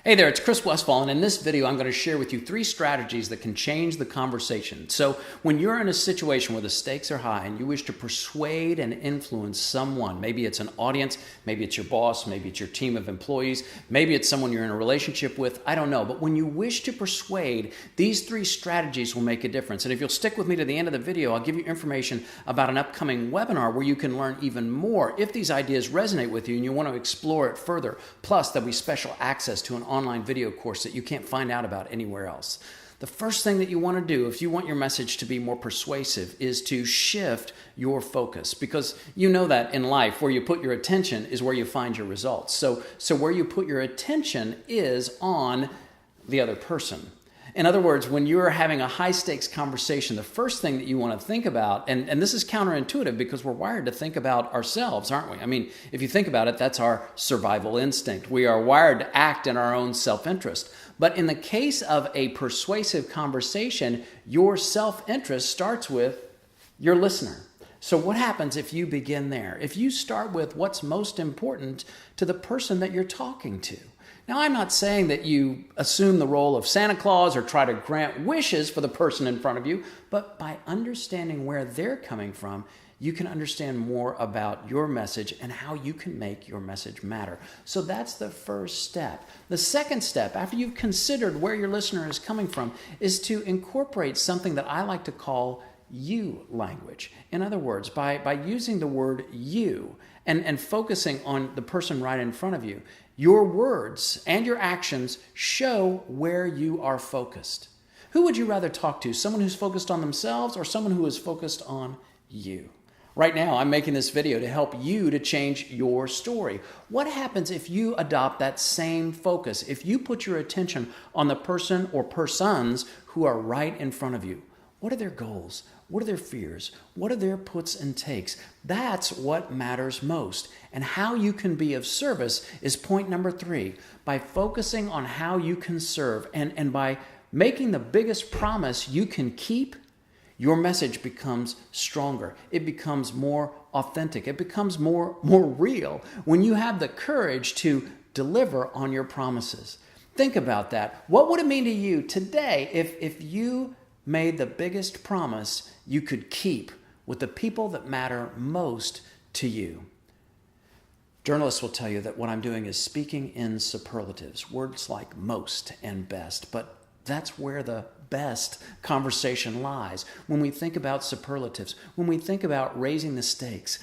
Hey there, it's Chris Westfall, and in this video I'm going to share with you 3 strategies that can change the conversation. So when you're in a situation where the stakes are high and you wish to persuade and influence someone, maybe it's an audience, maybe it's your boss, maybe it's your team of employees, maybe it's someone you're in a relationship with, I don't know. But when you wish to persuade, these 3 strategies will make a difference. And if you'll stick with me to the end of the video, I'll give you information about an upcoming webinar where you can learn even more if these ideas resonate with you and you want to explore it further. Plus, there'll be special access to an online video course that you can't find out about anywhere else. The first thing that you want to do if you want your message to be more persuasive is to shift your focus, because you know that in life where you put your attention is where you find your results. So where you put your attention is on the other person. In other words, when you're having a high-stakes conversation, the first thing that you want to think about, and this is counterintuitive because we're wired to think about ourselves, aren't we? I mean, if you think about it, that's our survival instinct. We are wired to act in our own self-interest. But in the case of a persuasive conversation, your self-interest starts with your listener. So what happens if you begin there? If you start with what's most important to the person that you're talking to? Now, I'm not saying that you assume the role of Santa Claus or try to grant wishes for the person in front of you, but by understanding where they're coming from, you can understand more about your message and how you can make your message matter. So that's the first step. The second step, after you've considered where your listener is coming from, is to incorporate something that I like to call you language. In other words, by using the word you and focusing on the person right in front of you, your words and your actions show where you are focused. Who would you rather talk to? Someone who's focused on themselves or someone who is focused on you? Right now, I'm making this video to help you to change your story. What happens if you adopt that same focus? If you put your attention on the person or persons who are right in front of you? What are their goals? What are their fears? What are their puts and takes? That's what matters most. And how you can be of service is point number 3. By focusing on how you can serve and by making the biggest promise you can keep, your message becomes stronger. It becomes more authentic. It becomes more real when you have the courage to deliver on your promises. Think about that. What would it mean to you today if you made the biggest promise you could keep with the people that matter most to you? Journalists will tell you that what I'm doing is speaking in superlatives, words like most and best, but that's where the best conversation lies. When we think about superlatives, when we think about raising the stakes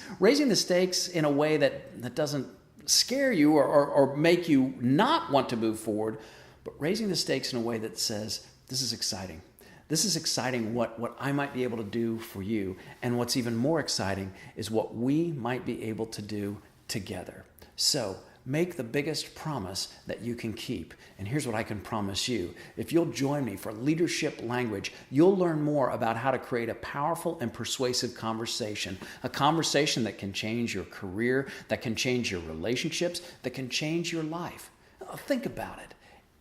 in a way that doesn't scare you or make you not want to move forward, but raising the stakes in a way that says, this is exciting. This is exciting what I might be able to do for you. And what's even more exciting is what we might be able to do together. So make the biggest promise that you can keep. And here's what I can promise you. If you'll join me for Leadership Language, you'll learn more about how to create a powerful and persuasive conversation. A conversation that can change your career, that can change your relationships, that can change your life. Think about it.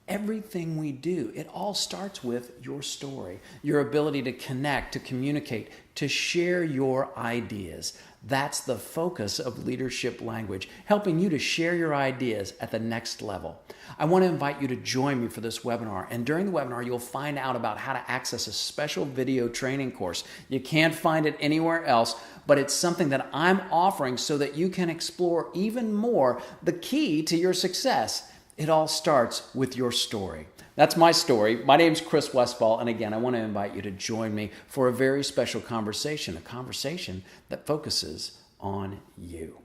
Everything we do, it all starts with your story, your ability to connect, to communicate, to share your ideas. That's the focus of Leadership Language, helping you to share your ideas at the next level. I want to invite you to join me for this webinar, and during the webinar, you'll find out about how to access a special video training course. You can't find it anywhere else, but it's something that I'm offering so that you can explore even more the key to your success. It all starts with your story. That's my story. My name's Chris Westfall, and again, I want to invite you to join me for a very special conversation, a conversation that focuses on you.